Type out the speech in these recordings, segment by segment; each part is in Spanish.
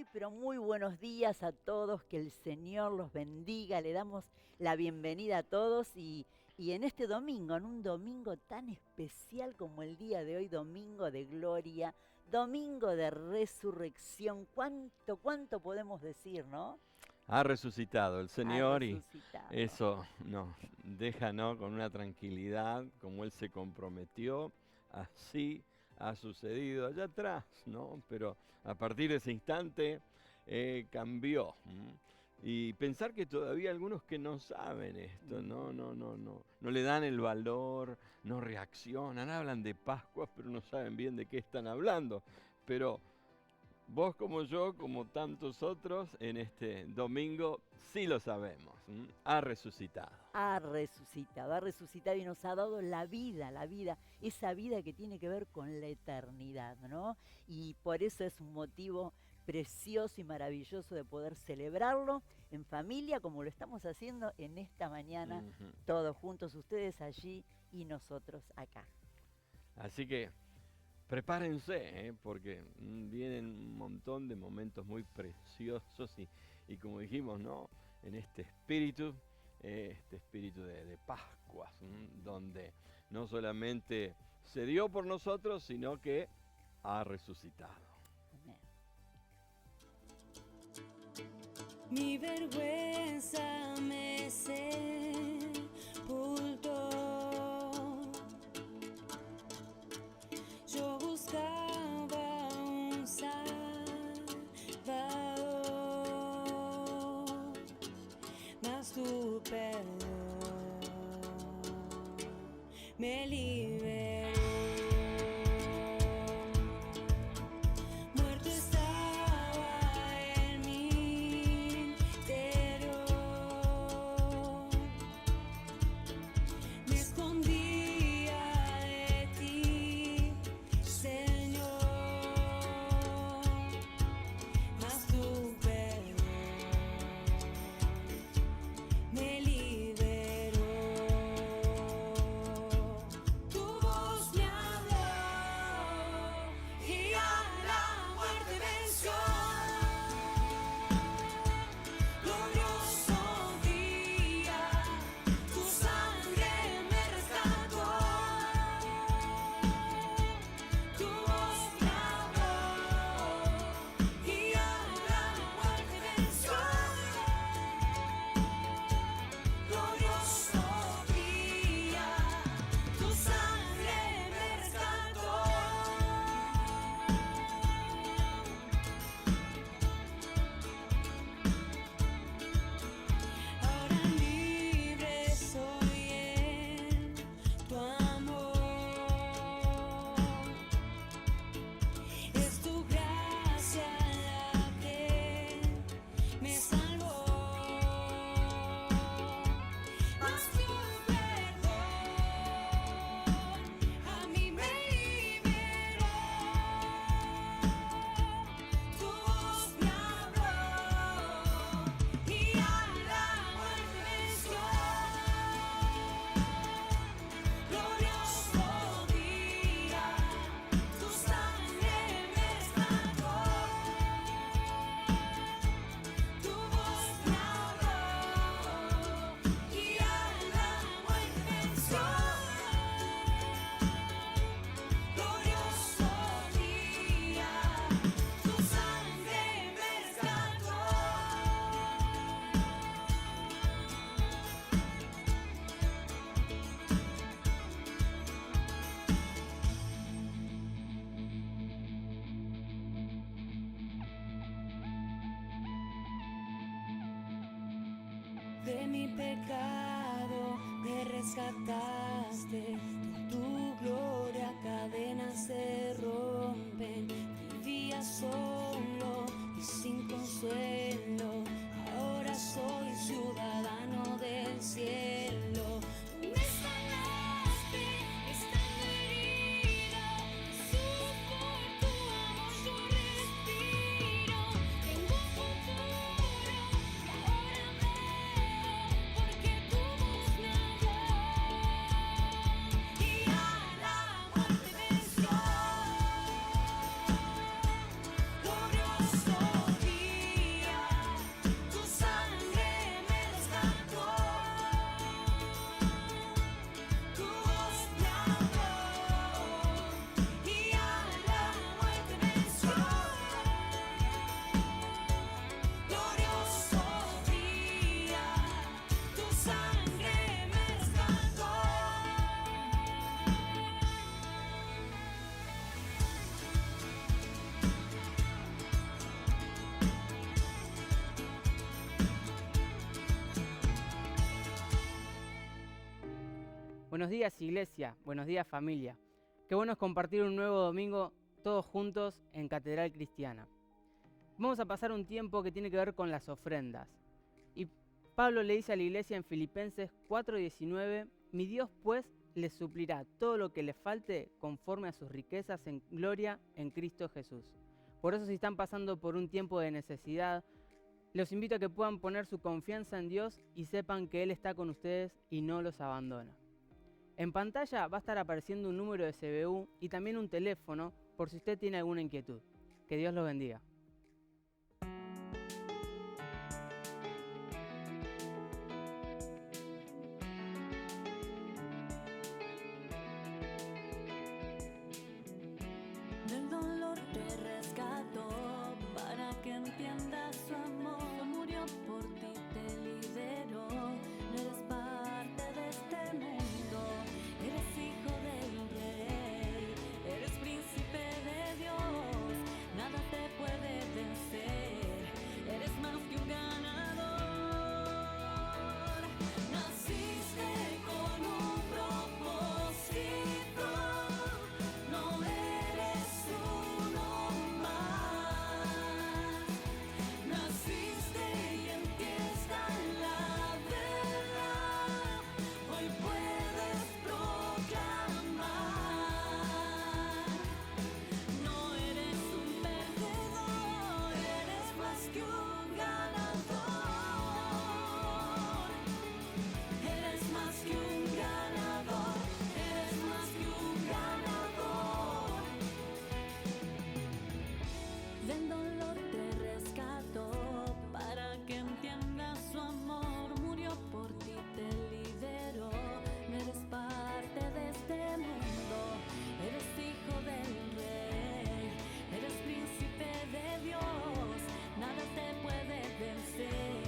Muy, pero muy buenos días a todos, que el Señor los bendiga, le damos la bienvenida a todos y en este domingo, en un domingo tan especial como el día de hoy, domingo de gloria, domingo de resurrección, cuánto podemos decir, ¿no? Ha resucitado el Ha Señor y resucitado. eso nos deja, ¿no?, con una tranquilidad, como Él se comprometió, así ha sucedido allá atrás, ¿no? Pero a partir de ese instante cambió. Y pensar que todavía algunos que no saben esto, no le dan el valor, no reaccionan, hablan de Pascua, pero no saben bien de qué están hablando. Pero vos como yo, como tantos otros, en este domingo sí lo sabemos. Ha resucitado. Ha resucitado y nos ha dado la vida, esa vida que tiene que ver con la eternidad, ¿no? Y por eso es un motivo precioso y maravilloso de poder celebrarlo en familia, como lo estamos haciendo en esta mañana, Ujú. todos juntos, ustedes allí y nosotros acá. Así que prepárense, porque vienen un montón de momentos muy preciosos y como dijimos, ¿no?, en este espíritu de Pascuas, donde no solamente se dio por nosotros, sino que ha resucitado. Amén. Mi vergüenza me sepultó. Yo buscaba un Salvador, mas tu perdón me liberó. Muerto estaba en mi interior, me escondía de ti, Señor, mas tu perdón me liberó. Tu voz me habló y a la muerte venció. Glorioso día, tu sangre me rescató. Tu voz me habló y a la muerte venció. Glorioso día, tu sangre me rescató. Ahora libre soy en tu amor. Es tu gracia la que me salvó. Mas tu perdón a mí me liberó. Tu voz me habló y a la muerte venció. Glorioso día, tu sangre me rescató. Tu voz me habló y a la muerte venció. Glorioso día, tu sangre me rescató. De mi pecado me rescataste, con tu gloria cadenas se rompen. Vivía solo y sin consuelo, ahora soy ciudadano del cielo. Me sanaste estando herido, Jesús, por tu amor yo respiro. Tengo un futuro y ahora veo, porque tu voz me habló y a la muerte venció. Buenos días, iglesia. Buenos días, familia. Qué bueno es compartir un nuevo domingo todos juntos en Catedral Cristiana. Vamos a pasar un tiempo que tiene que ver con las ofrendas. Y Pablo le dice a la iglesia en Filipenses 4:19, mi Dios pues les suplirá todo lo que les falte conforme a sus riquezas en gloria en Cristo Jesús. Por eso si están pasando por un tiempo de necesidad, los invito a que puedan poner su confianza en Dios y sepan que Él está con ustedes y no los abandona. En pantalla va a estar apareciendo un número de CBU y también un teléfono por si usted tiene alguna inquietud. Que Dios los bendiga. Del dolor te rescató para que entiendas su amor. Murió por ti, te liberó. No eres parte de este mundo. Eres hijo del rey. Eres príncipe de Dios. Nada te puede vencer. Eres más que un ganador. Naciste con un propósito. No eres uno más. Naciste y en ti está la verdad. Hoy puedes proclamar. No eres un perdedor, eres más que un ganador. Eres más que un ganador, eres más que un ganador. Del dolor te rescató para que entiendas su amor. Murió por ti, te liberó. No eres parte de este mundo. Eres hijo del rey. Eres príncipe de Dios. Nada te puede vencer.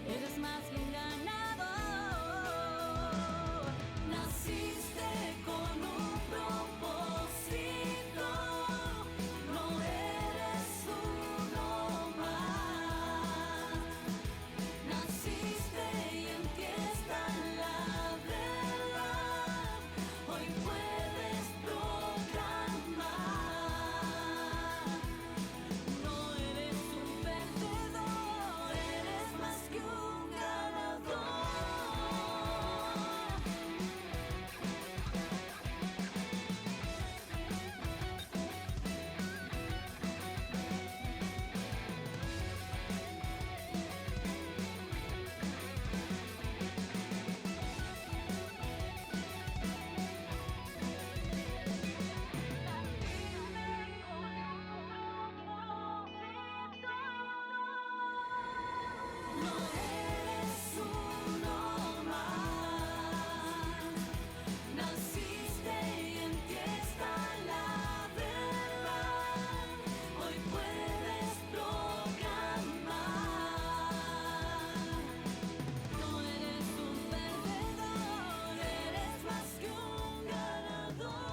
Eres más que un ganador. Naciste con un propósito. No eres uno más. Naciste y en ti está la verdad. Hoy puedes proclamar. No eres un perdedor, eres más que un ganador. No eres uno más. Naciste y en ti está la verdad. Hoy puedes proclamar. No eres un perdedor, eres más que un ganador.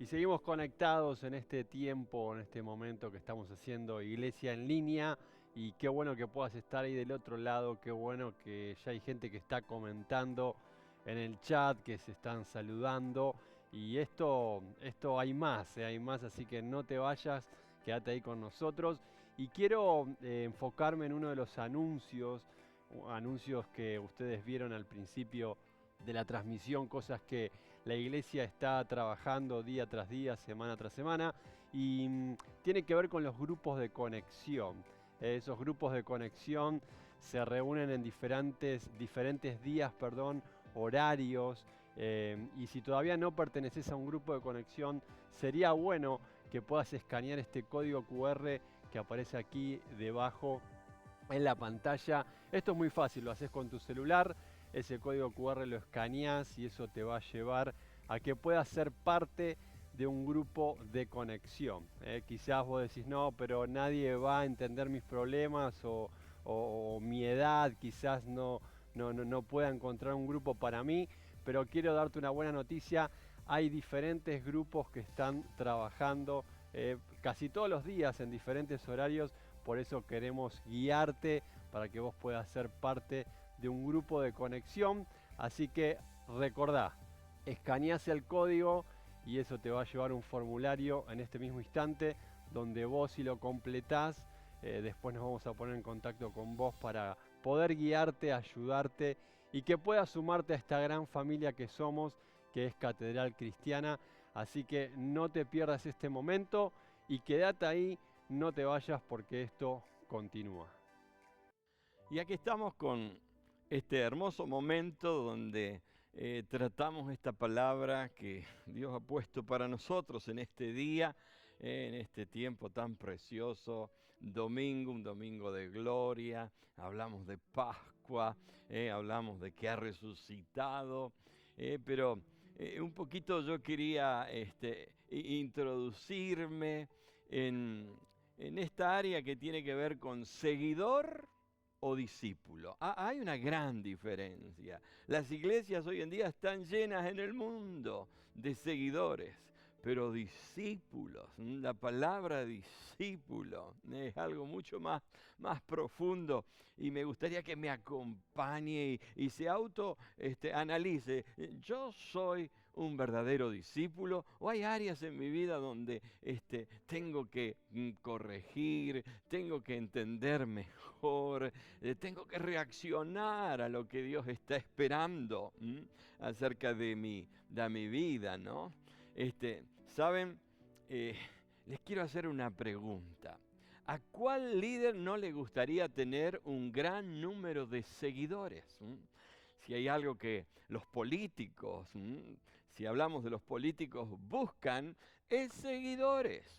Y seguimos conectados en este tiempo, en este momento que estamos haciendo Iglesia en Línea. y qué bueno que puedas estar ahí del otro lado, qué bueno que ya hay gente que está comentando en el chat, que se están saludando, y esto hay más, así que no te vayas, quédate ahí con nosotros. Y quiero enfocarme en uno de los anuncios que ustedes vieron al principio de la transmisión, cosas que la iglesia está trabajando día tras día, semana tras semana, y tiene que ver con los grupos de conexión. Esos grupos de conexión se reúnen en diferentes días, horarios, y si todavía no perteneces a un grupo de conexión, sería bueno que puedas escanear este código QR que aparece aquí debajo en la pantalla. Esto es muy fácil, lo haces con tu celular, ese código QR lo escaneas y eso te va a llevar a que puedas ser parte de un grupo de conexión. Quizás vos decís, no, pero nadie va a entender mis problemas o mi edad, quizás no pueda encontrar un grupo para mí, pero quiero darte una buena noticia. Hay diferentes grupos que están trabajando casi todos los días en diferentes horarios, por eso queremos guiarte para que vos puedas ser parte de un grupo de conexión. Así que recordá, escaneás el código y eso te va a llevar un formulario en este mismo instante donde vos, si lo completás, después nos vamos a poner en contacto con vos para poder guiarte, ayudarte y que puedas sumarte a esta gran familia que somos, que es Catedral Cristiana. Así que no te pierdas este momento y quédate ahí, no te vayas porque esto continúa. Y aquí estamos con este hermoso momento donde tratamos esta palabra que Dios ha puesto para nosotros en este día, en este tiempo tan precioso, un domingo de gloria. Hablamos de Pascua, hablamos de que ha resucitado, pero un poquito yo quería introducirme en esta área que tiene que ver con seguidor o discípulo. Hay una gran diferencia. Las iglesias hoy en día están llenas en el mundo de seguidores, pero discípulos, la palabra discípulo es algo mucho más profundo, y me gustaría que me acompañe y se analice. ¿Yo soy un verdadero discípulo o hay áreas en mi vida donde tengo que corregir, tengo que entender mejor, tengo que reaccionar a lo que Dios está esperando acerca de mi vida, ¿no? ¿Saben? Les quiero hacer una pregunta. ¿A cuál líder no le gustaría tener un gran número de seguidores? Si hay algo que los políticos, si hablamos de los políticos, buscan, es seguidores.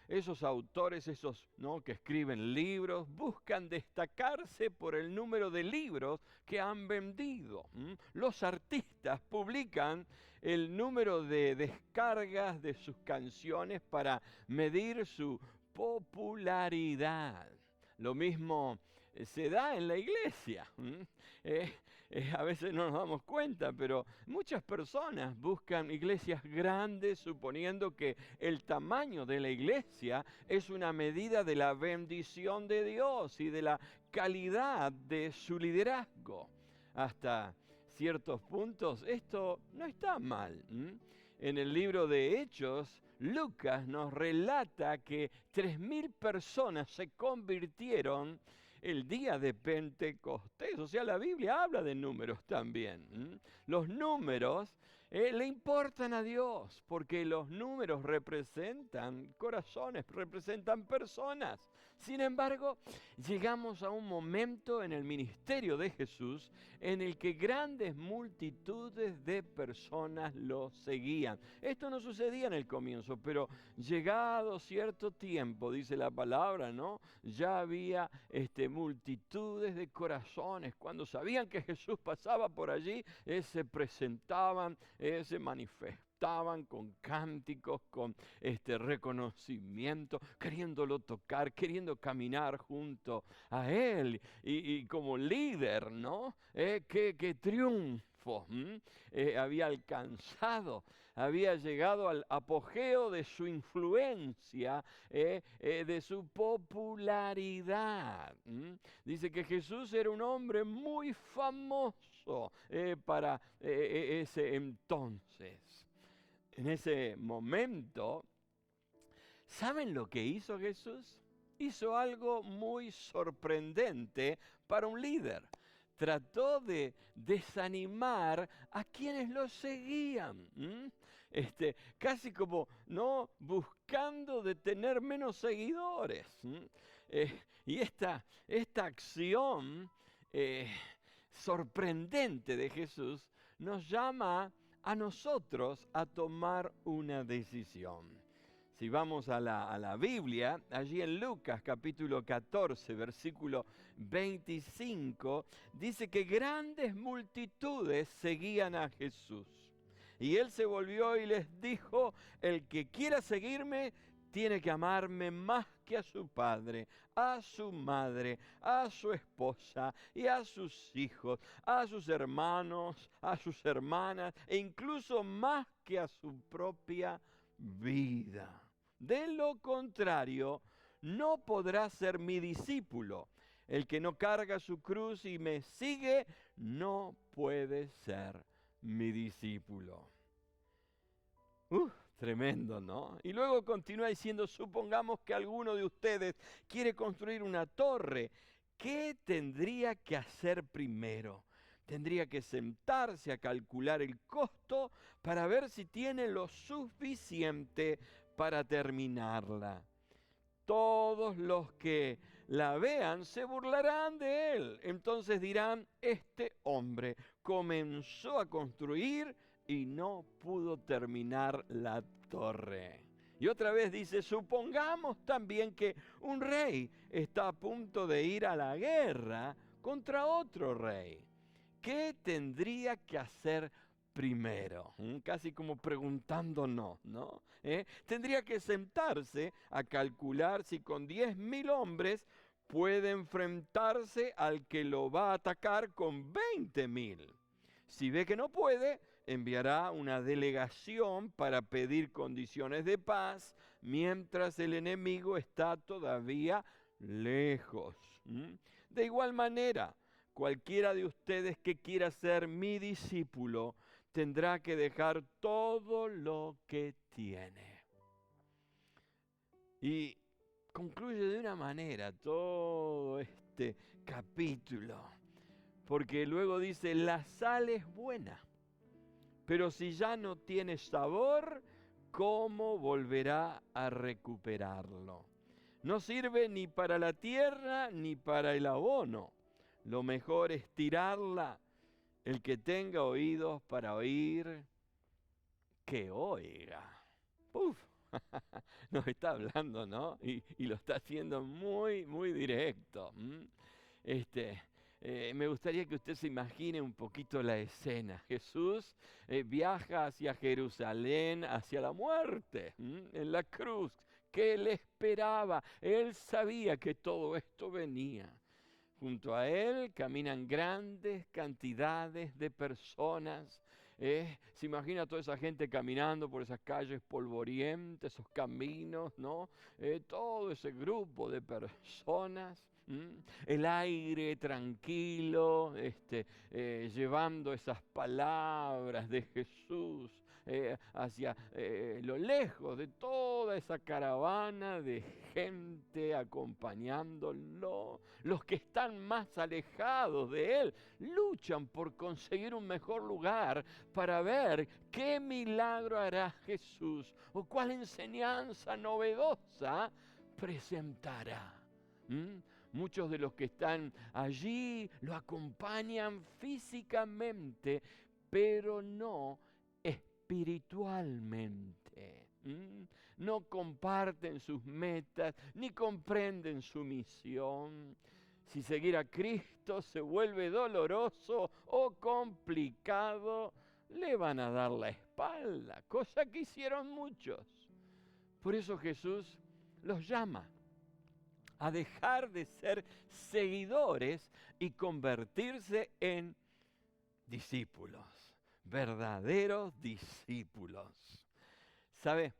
Esos autores, esos que escriben libros, buscan destacarse por el número de libros que han vendido. Los artistas publican el número de descargas de sus canciones para medir su popularidad. Lo mismo se da en la iglesia. A veces no nos damos cuenta, pero muchas personas buscan iglesias grandes suponiendo que el tamaño de la iglesia es una medida de la bendición de Dios y de la calidad de su liderazgo. Hasta ciertos puntos esto no está mal. En el libro de Hechos, Lucas nos relata que 3.000 personas se convirtieron el día de Pentecostés. O sea, la Biblia habla de números también. Los números le importan a Dios porque los números representan corazones, representan personas. Sin embargo, llegamos a un momento en el ministerio de Jesús en el que grandes multitudes de personas lo seguían. Esto no sucedía en el comienzo, pero llegado cierto tiempo, dice la palabra, ¿no? Ya había multitudes de corazones. Cuando sabían que Jesús pasaba por allí, se presentaban, se manifestaban con cánticos, con reconocimiento, queriéndolo tocar, queriendo caminar junto a Él y como líder, ¿no? Que triunfe triunfo, había alcanzado, había llegado al apogeo de su influencia, de su popularidad. Dice que Jesús era un hombre muy famoso para ese entonces. En ese momento, ¿saben lo que hizo Jesús? Hizo algo muy sorprendente para un líder. Trató de desanimar a quienes lo seguían. Casi como no buscando de tener menos seguidores. Y esta acción sorprendente de Jesús nos llama a nosotros a tomar una decisión. Si vamos a la Biblia, allí en Lucas capítulo 14, versículo 25, dice que grandes multitudes seguían a Jesús. Y él se volvió y les dijo: el que quiera seguirme tiene que amarme más que a su padre, a su madre, a su esposa y a sus hijos, a sus hermanos, a sus hermanas e incluso más que a su propia vida. De lo contrario, no podrá ser mi discípulo. El que no carga su cruz y me sigue, no puede ser mi discípulo. Tremendo, ¿no? Y luego continúa diciendo: supongamos que alguno de ustedes quiere construir una torre. ¿Qué tendría que hacer primero? Tendría que sentarse a calcular el costo para ver si tiene lo suficiente para terminarla. Todos los que la vean se burlarán de él. Entonces dirán: este hombre comenzó a construir y no pudo terminar la torre. Y otra vez dice: supongamos también que un rey está a punto de ir a la guerra contra otro rey. ¿Qué tendría que hacer primero? Casi como preguntándonos, ¿no? Tendría que sentarse a calcular si con 10.000 hombres puede enfrentarse al que lo va a atacar con 20.000. Si ve que no puede, enviará una delegación para pedir condiciones de paz mientras el enemigo está todavía lejos. De igual manera, cualquiera de ustedes que quiera ser mi discípulo tendrá que dejar todo lo que tiene. Y concluye de una manera todo este capítulo, porque luego dice: la sal es buena, pero si ya no tiene sabor, ¿cómo volverá a recuperarlo? No sirve ni para la tierra ni para el abono. Lo mejor es tirarla. El que tenga oídos para oír, que oiga. Nos está hablando, ¿no? Y lo está haciendo muy, muy directo. Me gustaría que usted se imagine un poquito la escena. Jesús viaja hacia Jerusalén, hacia la muerte, en la cruz. ¿Qué le esperaba? Él sabía que todo esto venía. Junto a él caminan grandes cantidades de personas. Se imagina toda esa gente caminando por esas calles polvorientas, esos caminos, ¿no? Todo ese grupo de personas. El aire tranquilo, llevando esas palabras de Jesús hacia lo lejos de toda esa caravana de gente acompañándolo. Los que están más alejados de él luchan por conseguir un mejor lugar para ver qué milagro hará Jesús o cuál enseñanza novedosa presentará. Muchos de los que están allí lo acompañan físicamente, pero no espiritualmente. No comparten sus metas, ni comprenden su misión. Si seguir a Cristo se vuelve doloroso o complicado, le van a dar la espalda, cosa que hicieron muchos. Por eso Jesús los llama a dejar de ser seguidores y convertirse en discípulos. verdaderos discípulos. ¿Sabe?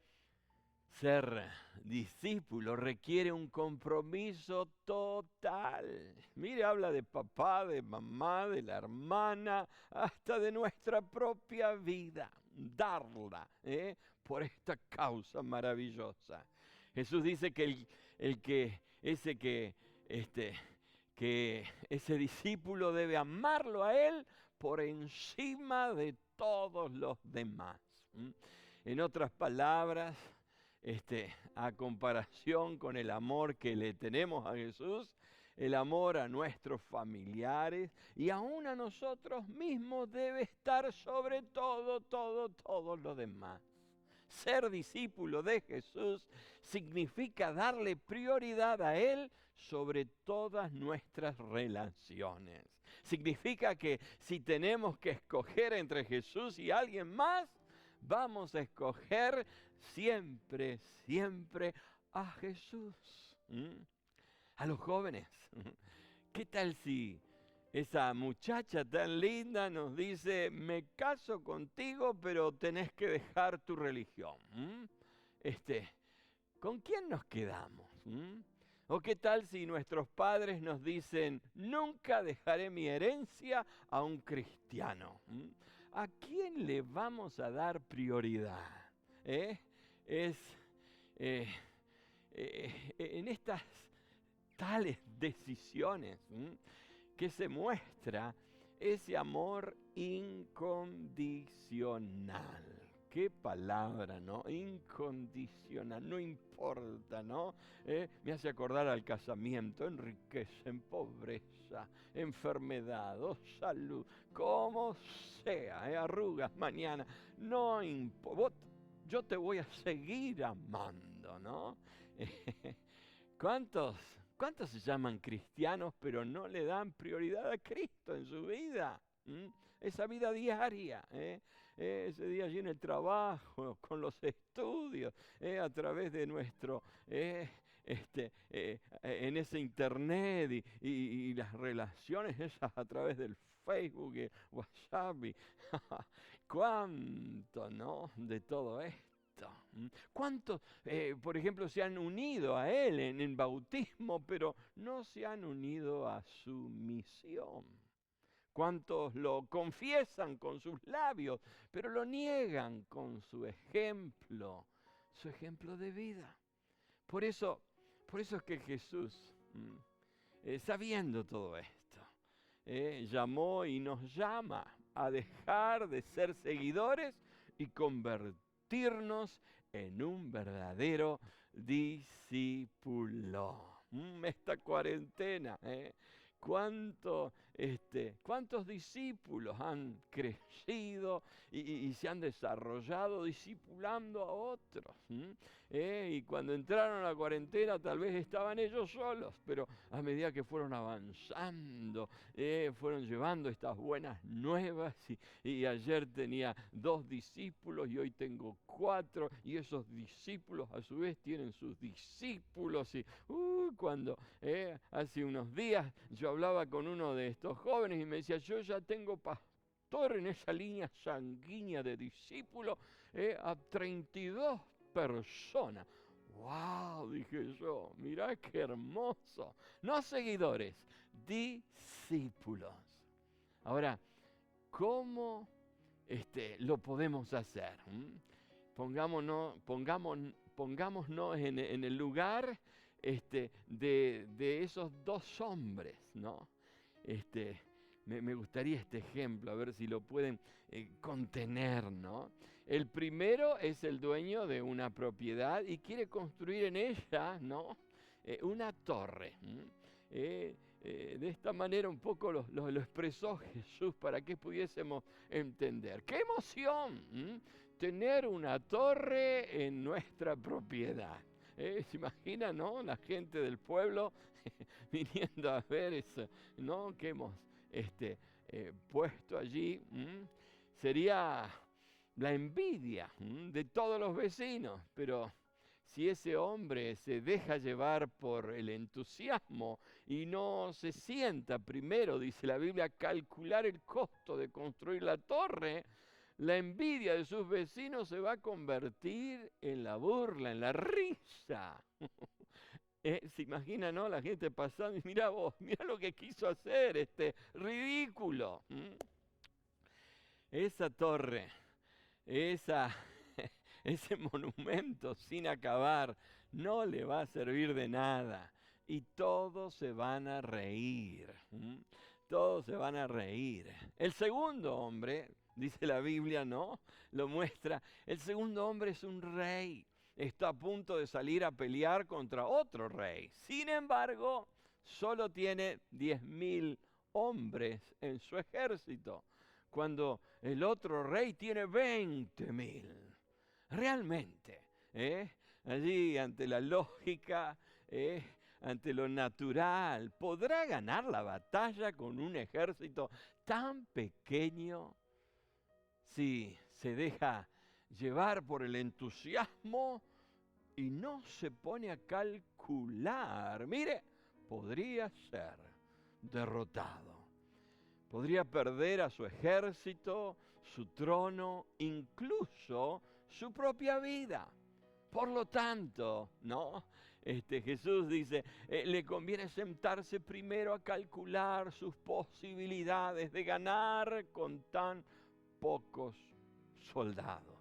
Ser discípulo requiere un compromiso total. Mire, habla de papá, de mamá, de la hermana, hasta de nuestra propia vida. Darla, por esta causa maravillosa. Jesús dice que ese discípulo debe amarlo a Él por encima de todos los demás. En otras palabras, a comparación con el amor que le tenemos a Jesús, el amor a nuestros familiares y aún a nosotros mismos debe estar sobre todo lo demás. Ser discípulo de Jesús significa darle prioridad a Él sobre todas nuestras relaciones. Significa que si tenemos que escoger entre Jesús y alguien más, vamos a escoger siempre a Jesús. A los jóvenes, ¿qué tal si esa muchacha tan linda nos dice, me caso contigo, pero tenés que dejar tu religión? ¿Con quién nos quedamos? ¿O qué tal si nuestros padres nos dicen, nunca dejaré mi herencia a un cristiano? ¿A quién le vamos a dar prioridad? En estas tales decisiones que se muestra ese amor incondicional. Qué palabra, ¿no? Incondicional, no importa, ¿no? Me hace acordar al casamiento, en riqueza, en pobreza, enfermedad o salud, como sea, arrugas mañana, no importa, yo te voy a seguir amando, ¿no? ¿Cuántos se llaman cristianos pero no le dan prioridad a Cristo en su vida? Esa vida diaria, ese día allí en el trabajo, con los estudios, a través de nuestro, en ese internet y las relaciones esas a través del Facebook y WhatsApp. ¿Cuánto, no? De todo esto. ¿Cuántos, por ejemplo, se han unido a Él en el bautismo, pero no se han unido a su misión? ¿Cuántos lo confiesan con sus labios, pero lo niegan con su ejemplo de vida? Por eso es que Jesús, sabiendo todo esto, llamó y nos llama a dejar de ser seguidores y convertirnos en un verdadero discípulo. Esta cuarentena, ¿cuántos discípulos han crecido y se han desarrollado discipulando a otros? Y cuando entraron a la cuarentena tal vez estaban ellos solos, pero a medida que fueron avanzando, fueron llevando estas buenas nuevas y ayer tenía 2 discípulos y hoy tengo 4 y esos discípulos a su vez tienen sus discípulos y cuando hace unos días yo hablaba con uno de estos jóvenes y me decía, yo ya tengo pastor en esa línea sanguínea de discípulos a 32 personas. ¡Wow! Dije yo, mirá qué hermoso. No seguidores, discípulos. Ahora, ¿cómo lo podemos hacer? Pongámonos en el lugar de esos 2 hombres, ¿no? Me gustaría este ejemplo, a ver si lo pueden contener, ¿no? El primero es el dueño de una propiedad y quiere construir en ella, ¿no? Una torre. De esta manera un poco lo expresó Jesús para que pudiésemos entender. ¡Qué emoción! Tener una torre en nuestra propiedad. ¿Se imagina, no? La gente del pueblo viniendo a ver eso, ¿no? Que hemos puesto allí. Sería la envidia de todos los vecinos, pero si ese hombre se deja llevar por el entusiasmo y no se sienta primero, dice la Biblia, a calcular el costo de construir la torre, La envidia de sus vecinos se va a convertir en la burla, en la risa. Se imagina, ¿no? La gente pasando y mira vos, mira lo que quiso hacer, este ridículo. Esa torre, ese monumento sin acabar, no le va a servir de nada. Y todos se van a reír. Todos se van a reír. El segundo hombre, dice la Biblia, ¿no? Lo muestra. El segundo hombre es un rey. Está a punto de salir a pelear contra otro rey. Sin embargo, solo tiene 10.000 hombres en su ejército, cuando el otro rey tiene 20.000. Realmente, allí ante la lógica, ante lo natural, ¿podrá ganar la batalla con un ejército tan pequeño? Si se deja llevar por el entusiasmo y no se pone a calcular, mire, podría ser derrotado. Podría perder a su ejército, su trono, incluso su propia vida. Por lo tanto, ¿no? Jesús dice, le conviene sentarse primero a calcular sus posibilidades de ganar con tan pocos soldados.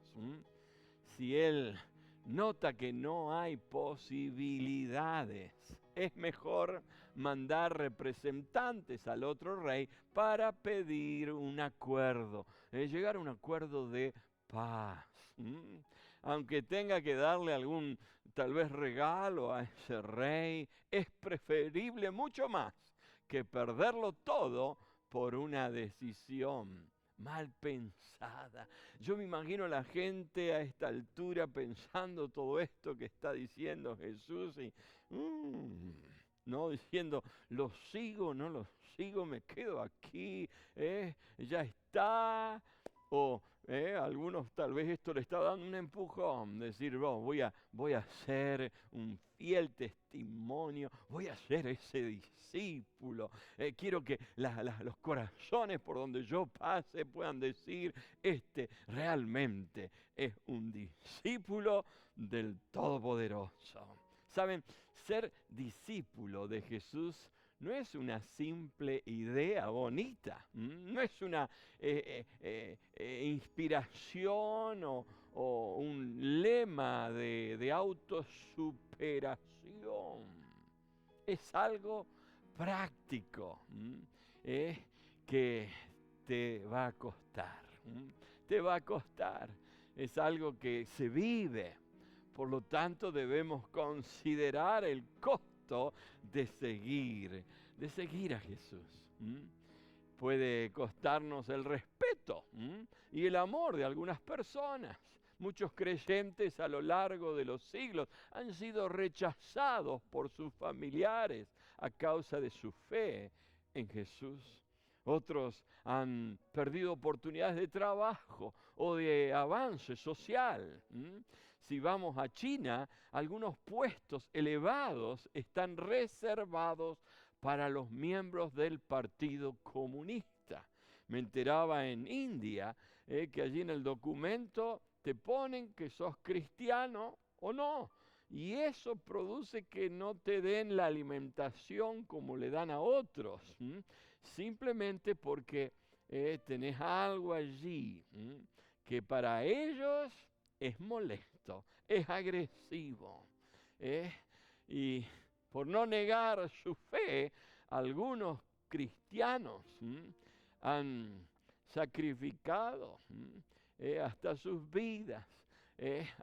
Si él nota que no hay posibilidades, es mejor mandar representantes al otro rey para pedir un acuerdo, llegar a un acuerdo de paz. Aunque tenga que darle algún tal vez regalo a ese rey, es preferible mucho más que perderlo todo por una decisión mal pensada. Yo me imagino a la gente a esta altura pensando todo esto que está diciendo Jesús y no diciendo, lo sigo, no lo sigo, me quedo aquí, ya está. O algunos tal vez esto le está dando un empujón, decir, voy a ser un fiel testimonio, voy a ser ese discípulo. Quiero que los corazones por donde yo pase puedan decir, realmente es un discípulo del Todopoderoso. ¿Saben? Ser discípulo de Jesús no es una simple idea bonita, no es una inspiración o un lema de autosuperación. Es algo práctico que te va a costar. Te va a costar. Es algo que se vive. Por lo tanto, debemos considerar el costo de seguir a Jesús. Puede costarnos el respeto y el amor de algunas personas. Muchos creyentes a lo largo de los siglos han sido rechazados por sus familiares a causa de su fe en Jesús. Otros han perdido oportunidades de trabajo o de avance social. Si vamos a China, algunos puestos elevados están reservados para los miembros del Partido Comunista. Me enteraba en India que allí en el documento te ponen que sos cristiano o no. Y eso produce que no te den la alimentación como le dan a otros. Simplemente porque tenés algo allí que para ellos es molesto, es agresivo. Y por no negar su fe, algunos cristianos han sacrificado hasta sus vidas.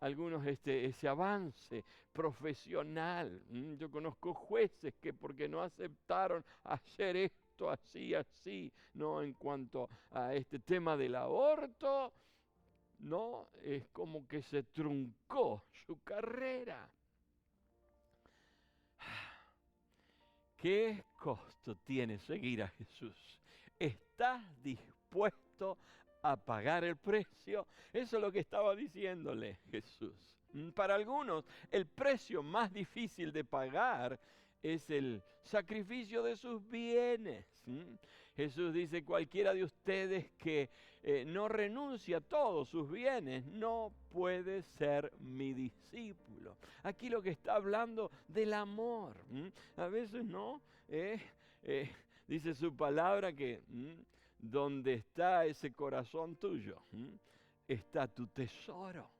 Algunos ese avance profesional. Yo conozco jueces que porque no aceptaron hacer esto así, no, en cuanto a este tema del aborto, no, es como que se truncó su carrera. ¿Qué costo tiene seguir a Jesús? ¿Estás dispuesto a pagar el precio? Eso es lo que estaba diciéndole Jesús. Para algunos, el precio más difícil de pagar es el sacrificio de sus bienes. Jesús dice, cualquiera de ustedes que no renuncia a todos sus bienes, no puede ser mi discípulo. Aquí lo que está hablando del amor. A veces no, dice su palabra que donde está ese corazón tuyo, está tu tesoro.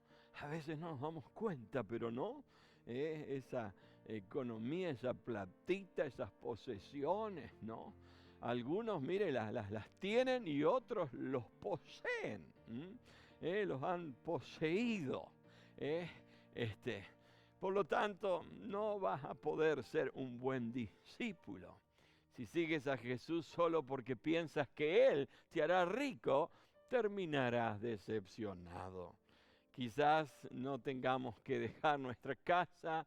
A veces no nos damos cuenta, pero no, esa economía, esa platita, esas posesiones, ¿no? Algunos, mire, las tienen y otros los poseen, los han poseído. Por lo tanto, no vas a poder ser un buen discípulo. Si sigues a Jesús solo porque piensas que Él te hará rico, terminarás decepcionado. Quizás no tengamos que dejar nuestra casa,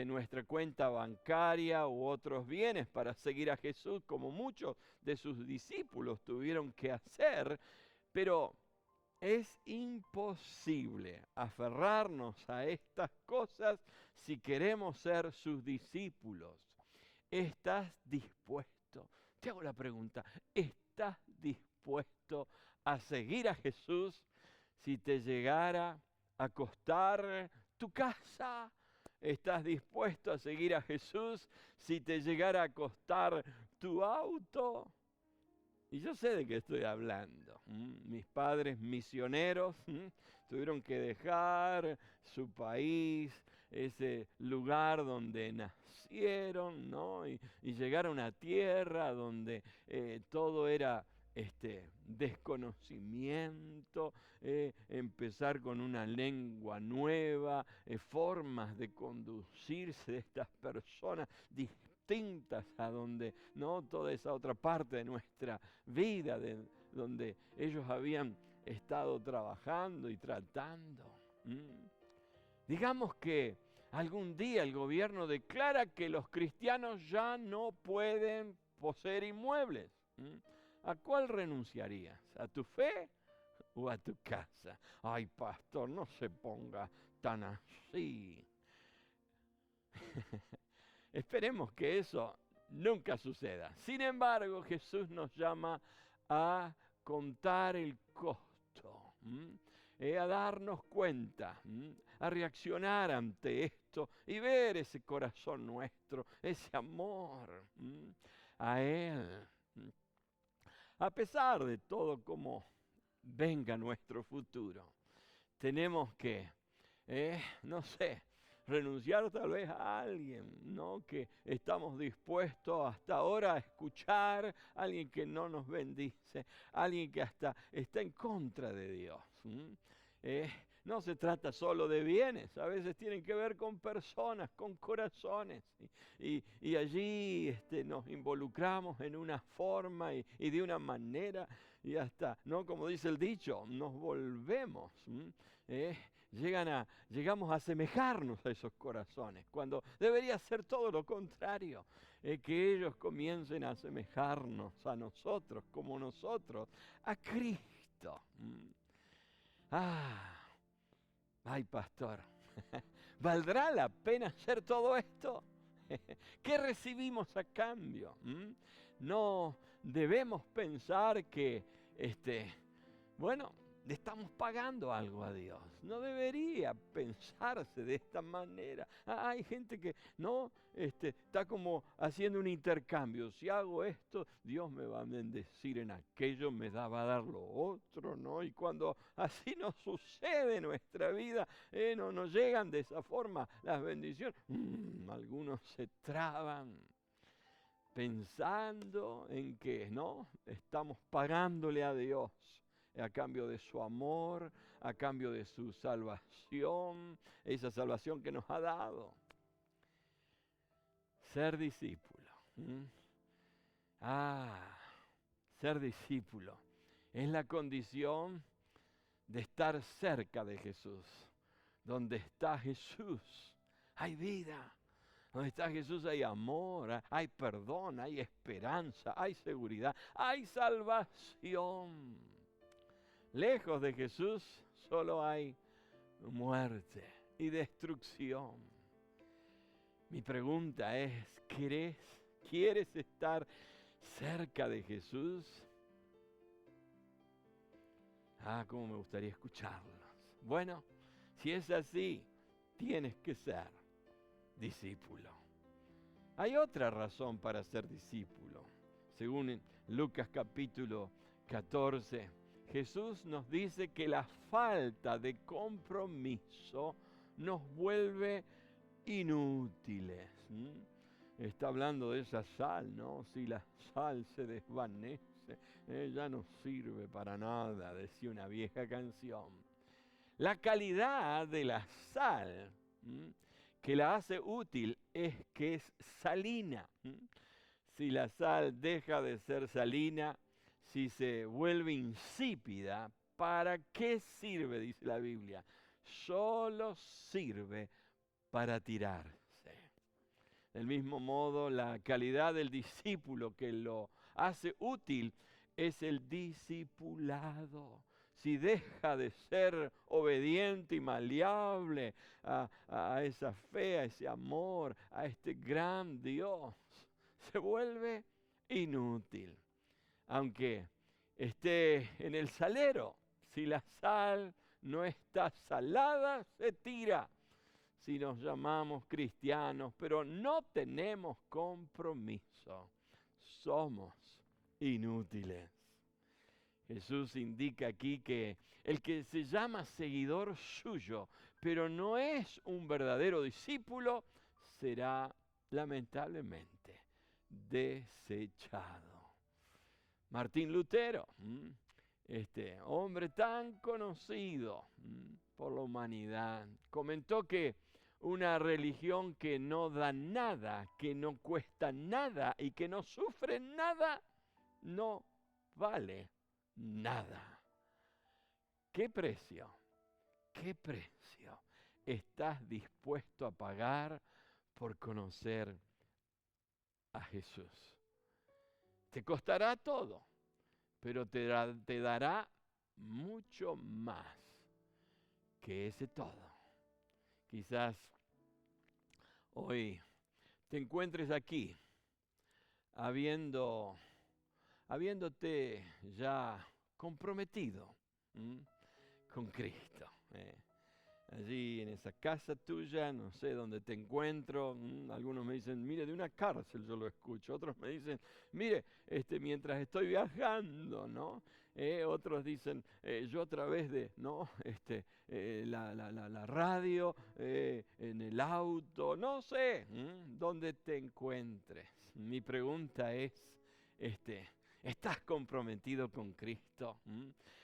nuestra cuenta bancaria u otros bienes para seguir a Jesús, como muchos de sus discípulos tuvieron que hacer, pero es imposible aferrarnos a estas cosas si queremos ser sus discípulos. ¿Estás dispuesto? Te hago la pregunta, ¿estás dispuesto a seguir a Jesús si te llegara a costar tu casa? ¿Estás dispuesto a seguir a Jesús si te llegara a costar tu auto? Y yo sé de qué estoy hablando. Mis padres misioneros tuvieron que dejar su país, ese lugar donde nacieron, ¿no? Y llegar a una tierra donde todo era desconocimiento, empezar con una lengua nueva, formas de conducirse de estas personas distintas a donde, no, toda esa otra parte de nuestra vida, donde ellos habían estado trabajando y tratando. Digamos que algún día el gobierno declara que los cristianos ya no pueden poseer inmuebles. ¿A cuál renunciarías? ¿A tu fe o a tu casa? Ay, pastor, no se ponga tan así. Esperemos que eso nunca suceda. Sin embargo, Jesús nos llama a contar el costo, a darnos cuenta, a reaccionar ante esto y ver ese corazón nuestro, ese amor a Él. A pesar de todo como venga nuestro futuro, tenemos que, no sé, renunciar tal vez a alguien, ¿no? Que estamos dispuestos hasta ahora a escuchar, alguien que no nos bendice, alguien que hasta está en contra de Dios. No se trata solo de bienes, a veces tienen que ver con personas, con corazones. Y allí nos involucramos en una forma y de una manera, y hasta, ¿no? Como dice el dicho, nos volvemos. Llegamos a asemejarnos a esos corazones, cuando debería ser todo lo contrario, que ellos comiencen a asemejarnos a nosotros, como nosotros, a Cristo. Ay, pastor, ¿valdrá la pena hacer todo esto? ¿Qué recibimos a cambio? No debemos pensar que, bueno, le estamos pagando algo a Dios. No debería pensarse de esta manera. Hay gente que no está como haciendo un intercambio. Si hago esto, Dios me va a bendecir en aquello, va a dar lo otro, ¿no? Y cuando así nos sucede en nuestra vida, no nos llegan de esa forma las bendiciones, algunos se traban pensando en que no estamos pagándole a Dios a cambio de su amor, a cambio de su salvación, esa salvación que nos ha dado. Ser discípulo. Ser discípulo es la condición de estar cerca de Jesús. Donde está Jesús, hay vida. Donde está Jesús hay amor, hay perdón, hay esperanza, hay seguridad, hay salvación. Lejos de Jesús solo hay muerte y destrucción. Mi pregunta es, ¿quieres estar cerca de Jesús? Cómo me gustaría escucharlos. Bueno, si es así, tienes que ser discípulo. Hay otra razón para ser discípulo. Según en Lucas capítulo 14, Jesús nos dice que la falta de compromiso nos vuelve inútiles. Está hablando de esa sal, ¿no? Si la sal se desvanece, ya no sirve para nada, decía una vieja canción. La calidad de la sal que la hace útil es que es salina. Si la sal deja de ser salina, si se vuelve insípida, ¿para qué sirve? Dice la Biblia. Solo sirve para tirarse. Del mismo modo, la calidad del discípulo que lo hace útil es el discipulado. Si deja de ser obediente y maleable a esa fe, a ese amor, a este gran Dios, se vuelve inútil. Aunque esté en el salero, si la sal no está salada, se tira. Si nos llamamos cristianos, pero no tenemos compromiso, somos inútiles. Jesús indica aquí que el que se llama seguidor suyo, pero no es un verdadero discípulo, será lamentablemente desechado. Martín Lutero, este hombre tan conocido por la humanidad, comentó que una religión que no da nada, que no cuesta nada y que no sufre nada, no vale nada. ¿Qué precio? ¿Qué precio estás dispuesto a pagar por conocer a Jesús? Te costará todo, pero te dará mucho más que ese todo. Quizás hoy te encuentres aquí habiéndote ya comprometido con Cristo. Allí en esa casa tuya, no sé dónde te encuentro, algunos me dicen, mire, de una cárcel yo lo escucho, otros me dicen, mire, mientras estoy viajando, ¿no? Otros dicen, yo a través de, ¿no? La radio, en el auto, no sé, dónde te encuentres. Mi pregunta es, ¿estás comprometido con Cristo?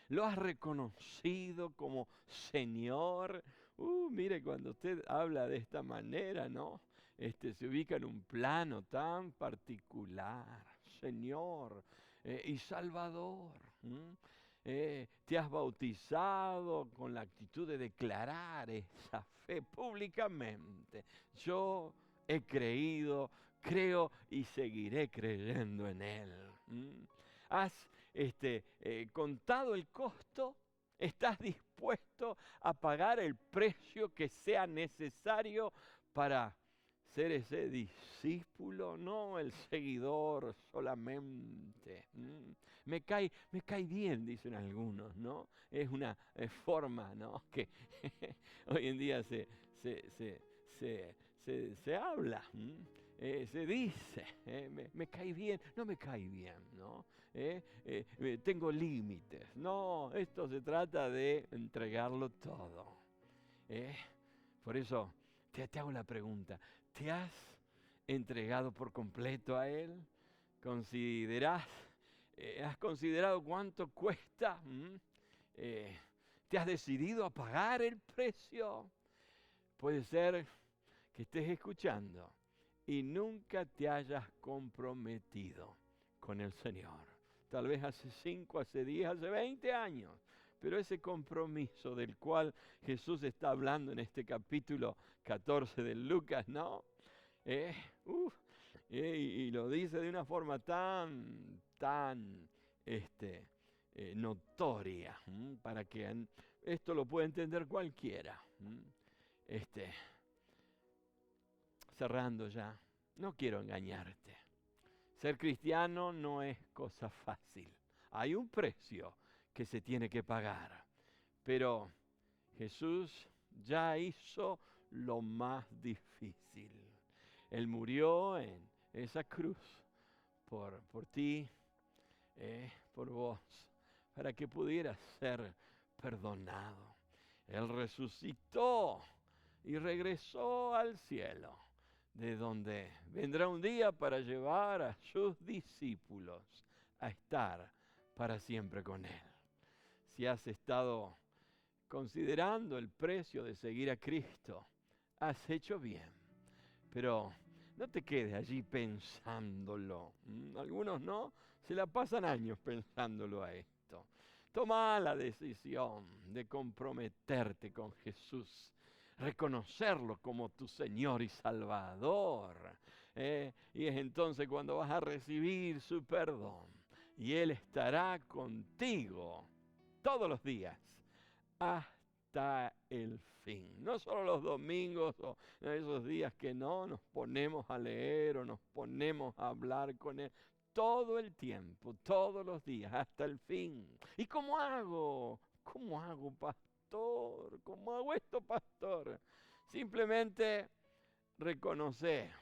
¿Lo has reconocido como Señor? Mire, cuando usted habla de esta manera, ¿no? Se ubica en un plano tan particular. Señor y Salvador. Te has bautizado con la actitud de declarar esa fe públicamente. Yo he creído, creo y seguiré creyendo en Él. ¿Has contado el costo? ¿Estás dispuesto a pagar el precio que sea necesario para ser ese discípulo, no el seguidor solamente? Me cae bien, dicen algunos, ¿no? Es una forma, ¿no? Que hoy en día se habla, se dice, me cae bien, no me cae bien, ¿no? Tengo límites. No, esto se trata de entregarlo todo. Por eso te hago la pregunta, ¿te has entregado por completo a Él? ¿Has considerado cuánto cuesta? ¿Te has decidido a pagar el precio? Puede ser que estés escuchando y nunca te hayas comprometido con el Señor. Tal vez hace 5, hace 10, hace 20 años. Pero ese compromiso del cual Jesús está hablando en este capítulo 14 de Lucas, ¿no? Y lo dice de una forma tan notoria, para que esto lo pueda entender cualquiera. Cerrando ya, no quiero engañarte. Ser cristiano no es cosa fácil. Hay un precio que se tiene que pagar. Pero Jesús ya hizo lo más difícil. Él murió en esa cruz por ti, por vos, para que pudieras ser perdonado. Él resucitó y regresó al cielo, de donde vendrá un día para llevar a sus discípulos a estar para siempre con Él. Si has estado considerando el precio de seguir a Cristo, has hecho bien, pero no te quedes allí pensándolo. Algunos no, se la pasan años pensándolo a esto. Toma la decisión de comprometerte con Jesús, reconocerlo como tu Señor y Salvador. Y es entonces cuando vas a recibir su perdón. Y Él estará contigo todos los días hasta el fin. No solo los domingos o esos días que no nos ponemos a leer o nos ponemos a hablar con Él. Todo el tiempo, todos los días, hasta el fin. ¿Y cómo hago? ¿Cómo hago, pastor? ¿Cómo hago esto, pastor? Simplemente reconoce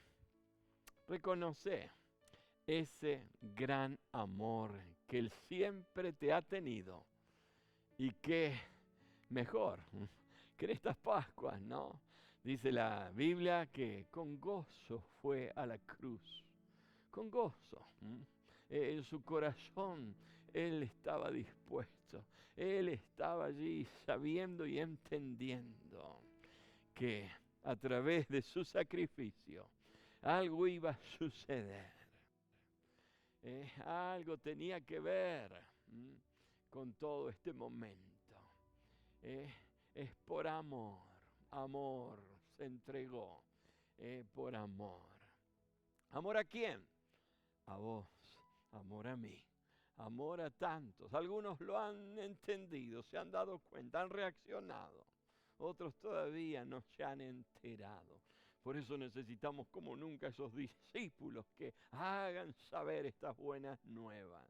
ese gran amor que Él siempre te ha tenido. Y que mejor que en estas Pascuas, ¿no? Dice la Biblia que con gozo fue a la cruz. Con gozo. En su corazón Él estaba dispuesto. Él estaba allí sabiendo y entendiendo que a través de su sacrificio algo iba a suceder. Algo tenía que ver con todo este momento. Es por amor. Amor se entregó por amor. ¿Amor a quién? A vos, amor a mí, amor a tantos. Algunos lo han entendido, se han dado cuenta, han reaccionado. Otros todavía no se han enterado. Por eso necesitamos como nunca esos discípulos que hagan saber estas buenas nuevas.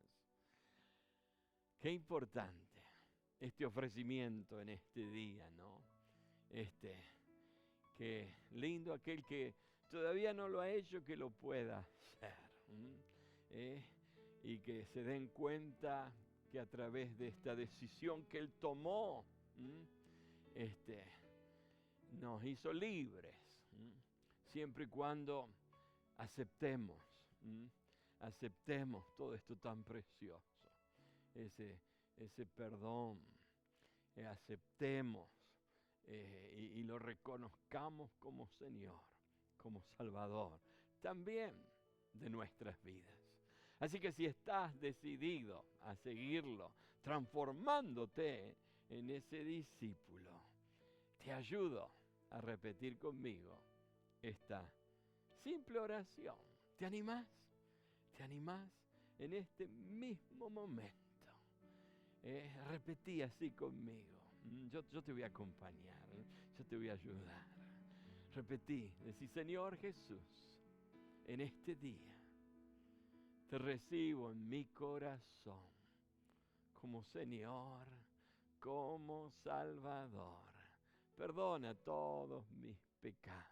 Qué importante este ofrecimiento en este día, ¿no? Qué lindo aquel que todavía no lo ha hecho, que lo pueda hacer. Y que se den cuenta que a través de esta decisión que Él tomó, nos hizo libres, siempre y cuando aceptemos todo esto tan precioso, ese perdón, aceptemos y lo reconozcamos como Señor, como Salvador, también de nuestras vidas. Así que si estás decidido a seguirlo, transformándote en ese discípulo, te ayudo a repetir conmigo esta simple oración. ¿Te animás? ¿Te animás en este mismo momento? Repetí así conmigo. Yo te voy a acompañar, yo te voy a ayudar. Repetí, decí: Señor Jesús, en este día te recibo en mi corazón como Señor, como Salvador. Perdona todos mis pecados.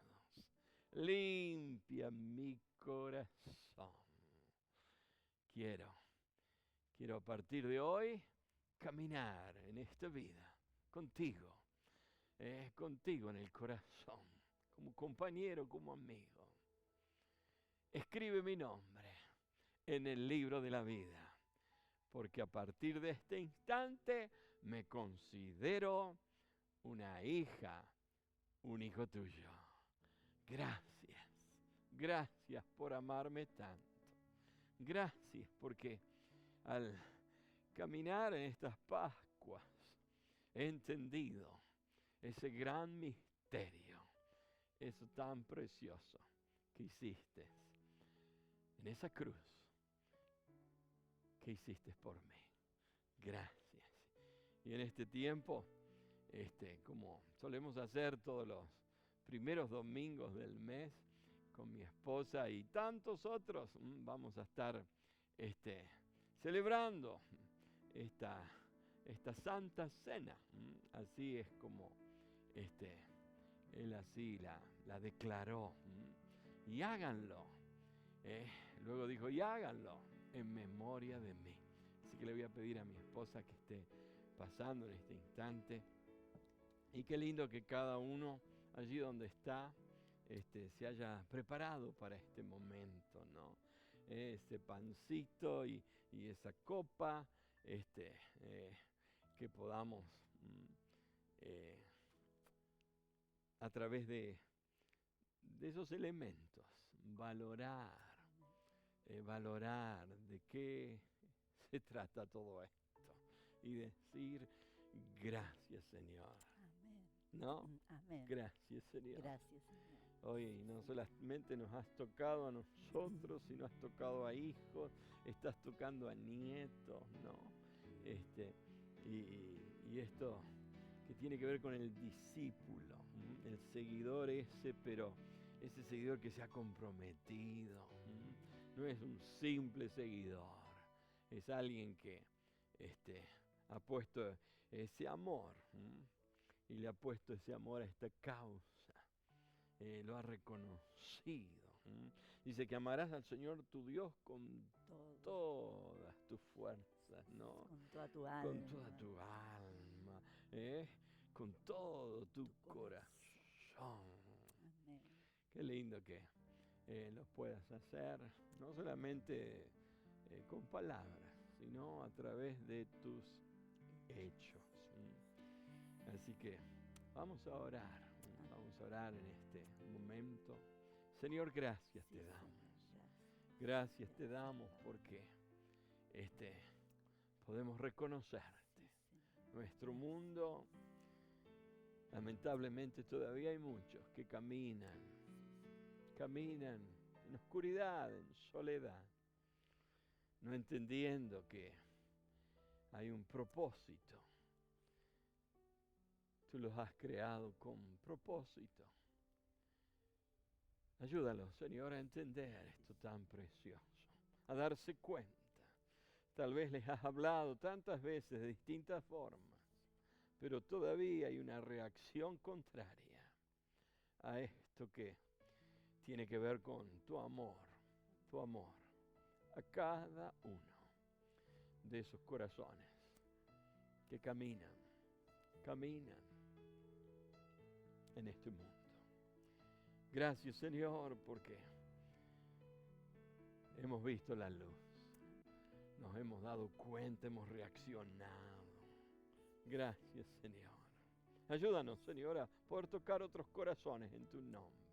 Limpia mi corazón. Quiero a partir de hoy caminar en esta vida contigo. Contigo en el corazón, como compañero, como amigo. Escribe mi nombre en el libro de la vida, porque a partir de este instante me considero una hija, un hijo tuyo. Gracias por amarme tanto. Gracias porque al caminar en estas Pascuas he entendido ese gran misterio, eso tan precioso que hiciste en esa cruz, que hiciste por mí. Gracias. Y en este tiempo, como solemos hacer todos los primeros domingos del mes, con mi esposa y tantos otros, vamos a estar celebrando esta Santa Cena. Así es como él así la declaró. Y háganlo. Luego dijo, y háganlo en memoria de mí. Así que le voy a pedir a mi esposa que esté pasando en este instante. Y qué lindo que cada uno allí donde está se haya preparado para este momento, ¿no? Ese pancito y esa copa, que podamos a través de esos elementos valorar de qué se trata todo esto y decir gracias, Señor. Amén. ¿No? Amén. Gracias, Señor. Gracias, Señor. Hoy no solamente nos has tocado a nosotros, sino has tocado a hijos, estás tocando a nietos, ¿no? Y esto que tiene que ver con el discípulo, el seguidor ese, pero ese seguidor que se ha comprometido, no es un simple seguidor, es alguien que ha puesto ese amor y le ha puesto ese amor a esta causa. Lo ha reconocido. Dice que amarás al Señor tu Dios con todas tus fuerzas, ¿no? Con toda tu alma. Con toda tu alma, con todo tu corazón. Amén. Qué lindo que lo puedas hacer, no solamente con palabras, sino a través de tus hechos. Así que vamos a orar. Vamos a orar en este momento. Señor, gracias te damos. Gracias te damos porque podemos reconocerte. Nuestro mundo, lamentablemente todavía hay muchos que caminan en oscuridad, en soledad, no entendiendo que hay un propósito. Tú los has creado con propósito. Ayúdalos, Señor, a entender esto tan precioso, a darse cuenta. Tal vez les has hablado tantas veces de distintas formas, pero todavía hay una reacción contraria a esto que tiene que ver con tu amor a cada uno de esos corazones que caminan en este mundo. Gracias, Señor, porque hemos visto la luz, nos hemos dado cuenta, hemos reaccionado. Gracias, Señor. Ayúdanos, Señor, a poder tocar otros corazones en tu nombre,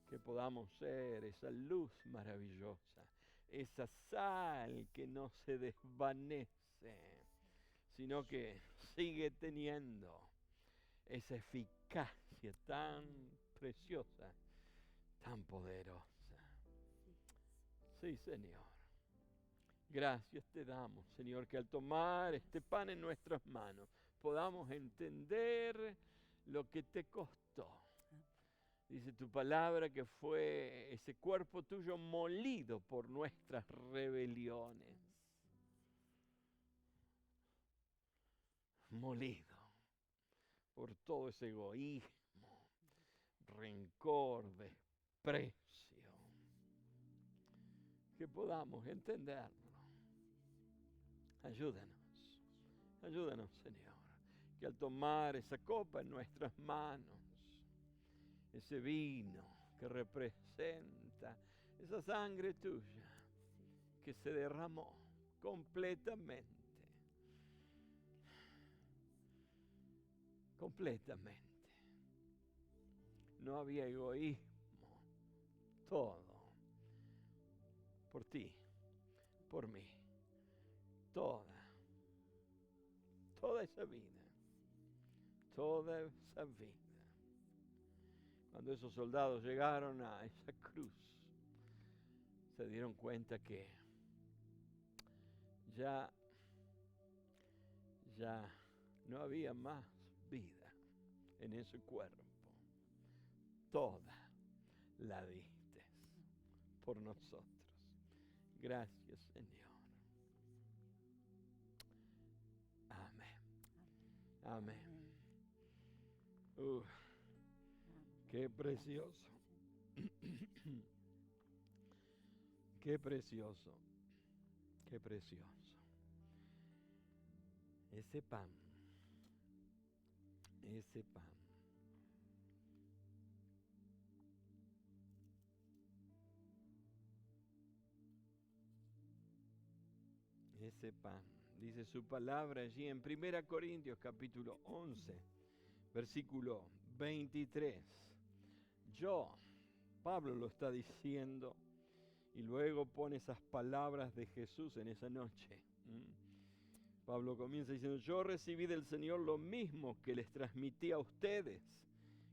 que podamos ser esa luz maravillosa, esa sal que no se desvanece, sino que sigue teniendo esa eficacia tan preciosa, tan poderosa. Sí, Señor. Gracias te damos, Señor, que al tomar este pan en nuestras manos podamos entender lo que te costó. Dice tu palabra que fue ese cuerpo tuyo molido por nuestras rebeliones. Molido por todo ese egoísmo, rencor, desprecio. Que podamos entenderlo. Ayúdanos, Señor, que al tomar esa copa en nuestras manos, ese vino que representa esa sangre tuya que se derramó completamente. No había egoísmo, todo por ti, por mí, toda esa vida, Cuando esos soldados llegaron a esa cruz, se dieron cuenta que ya no había más vida en ese cuerpo. Toda la diste. por nosotros. Gracias, Señor. Amén. Amén. Qué precioso. Qué precioso. Qué precioso. Ese pan. Ese pan. Ese pan. Dice su palabra allí en 1 Corintios capítulo 11, versículo 23. Yo, Pablo lo está diciendo, y luego pone esas palabras de Jesús en esa noche. Pablo comienza diciendo, yo recibí del Señor lo mismo que les transmití a ustedes,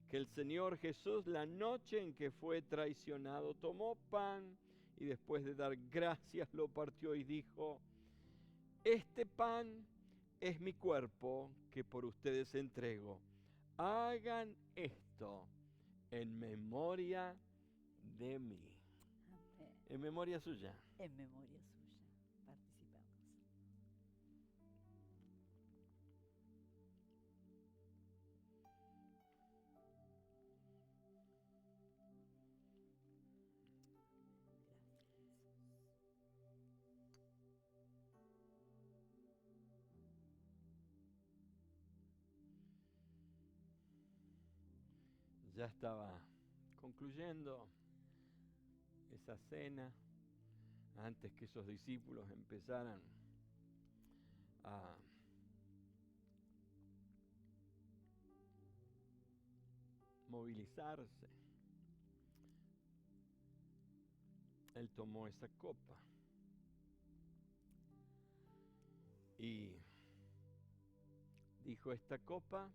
que el Señor Jesús la noche en que fue traicionado tomó pan y después de dar gracias lo partió y dijo, este pan es mi cuerpo que por ustedes entrego. Hagan esto en memoria de mí. Amén. En memoria suya. En memoria suya. Participamos. Ya estaba concluyendo esa cena antes que esos discípulos empezaran a movilizarse. Él tomó esa copa y dijo, esta copa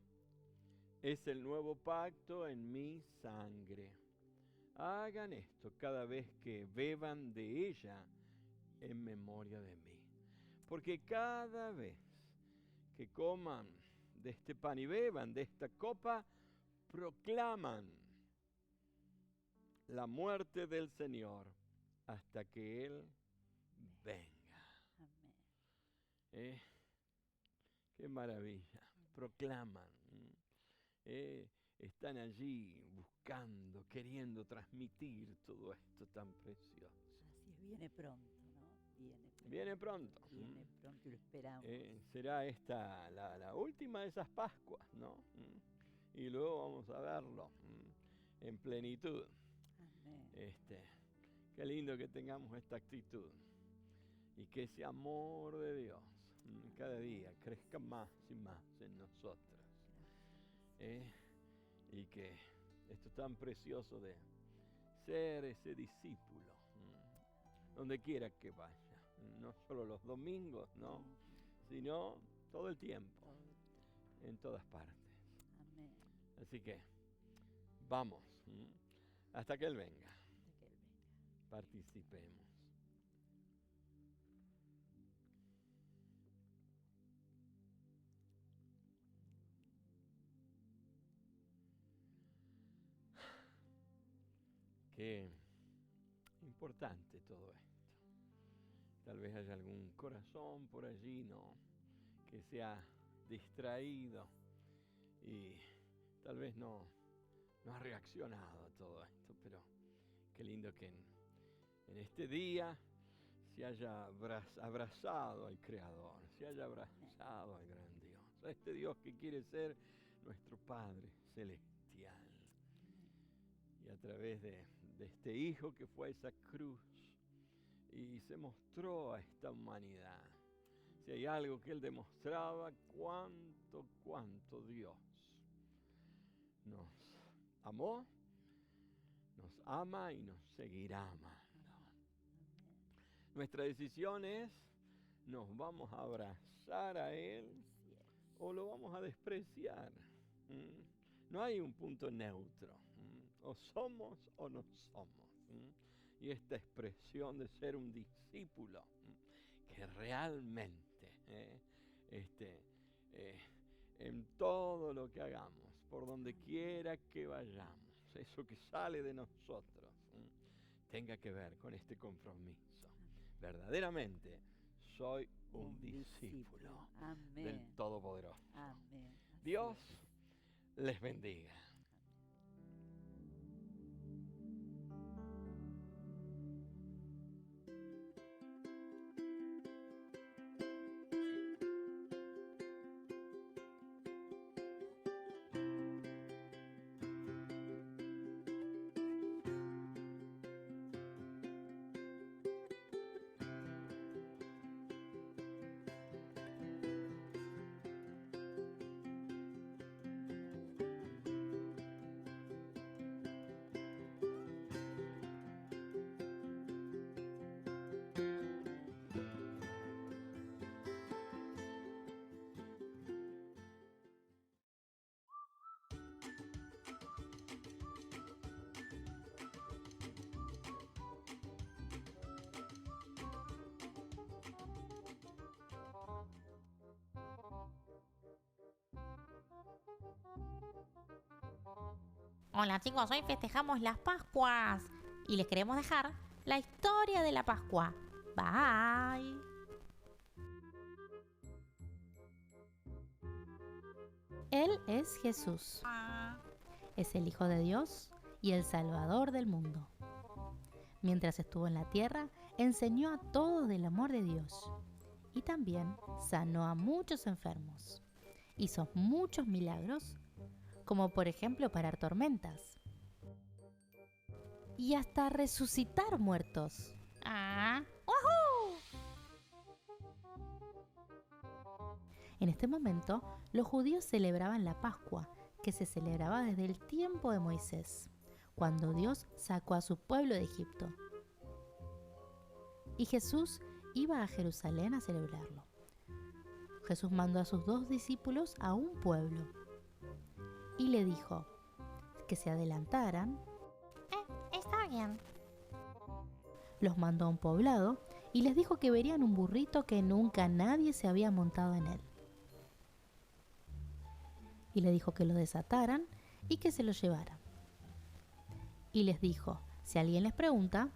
es el nuevo pacto en mi sangre. Hagan esto cada vez que beban de ella en memoria de mí. Porque cada vez que coman de este pan y beban de esta copa, proclaman la muerte del Señor hasta que Él venga. Amén. Qué maravilla. Proclaman. Están allí buscando, queriendo transmitir todo esto tan precioso. Así es, viene pronto, ¿no? Viene pronto. Viene pronto y lo esperamos. Será esta la última de esas Pascuas, ¿no? Y luego vamos a verlo en plenitud. Amén. Qué lindo que tengamos esta actitud y que ese amor de Dios cada día crezca más y más en nosotros. Y que esto tan precioso de ser ese discípulo, donde quiera que vaya, no solo los domingos, ¿no? Sino todo el tiempo, en todas partes. Amén. Así que vamos, hasta que Él venga, Hasta que Él venga. participemos. Qué importante todo esto. Tal vez haya algún corazón por allí, ¿no? Que se ha distraído y tal vez no ha reaccionado a todo esto, pero qué lindo que en este día se haya abrazado al Creador, se haya abrazado al gran Dios, a este Dios que quiere ser nuestro Padre Celestial. Y a través de este Hijo que fue a esa cruz y se mostró a esta humanidad. Si hay algo que Él demostraba, cuánto Dios nos amó, nos ama y nos seguirá amando. Nuestra decisión es, ¿nos vamos a abrazar a Él o lo vamos a despreciar? No hay un punto neutro. O somos o no somos. Y esta expresión de ser un discípulo que realmente en todo lo que hagamos, por donde quiera que vayamos, eso que sale de nosotros, tenga que ver con este compromiso. Verdaderamente soy un discípulo del Amén. Todopoderoso. Amén. Así Dios es. les bendiga. Hola chicos, hoy festejamos las Pascuas y les queremos dejar la historia de la Pascua. Bye. Él es Jesús. Es el Hijo de Dios y el Salvador del mundo. Mientras estuvo en la tierra, enseñó a todos del amor de Dios y también sanó a muchos enfermos. Hizo muchos milagros, como por ejemplo parar tormentas y hasta resucitar muertos. ¡Wahoo! En este momento, los judíos celebraban la Pascua, que se celebraba desde el tiempo de Moisés, cuando Dios sacó a su pueblo de Egipto. Y Jesús iba a Jerusalén a celebrarlo. Jesús mandó a sus 2 discípulos a un pueblo y le dijo que se adelantaran. Está bien. Los mandó a un poblado y les dijo que verían un burrito que nunca nadie se había montado en él. Y le dijo que lo desataran y que se lo llevaran. Y les dijo, si alguien les pregunta,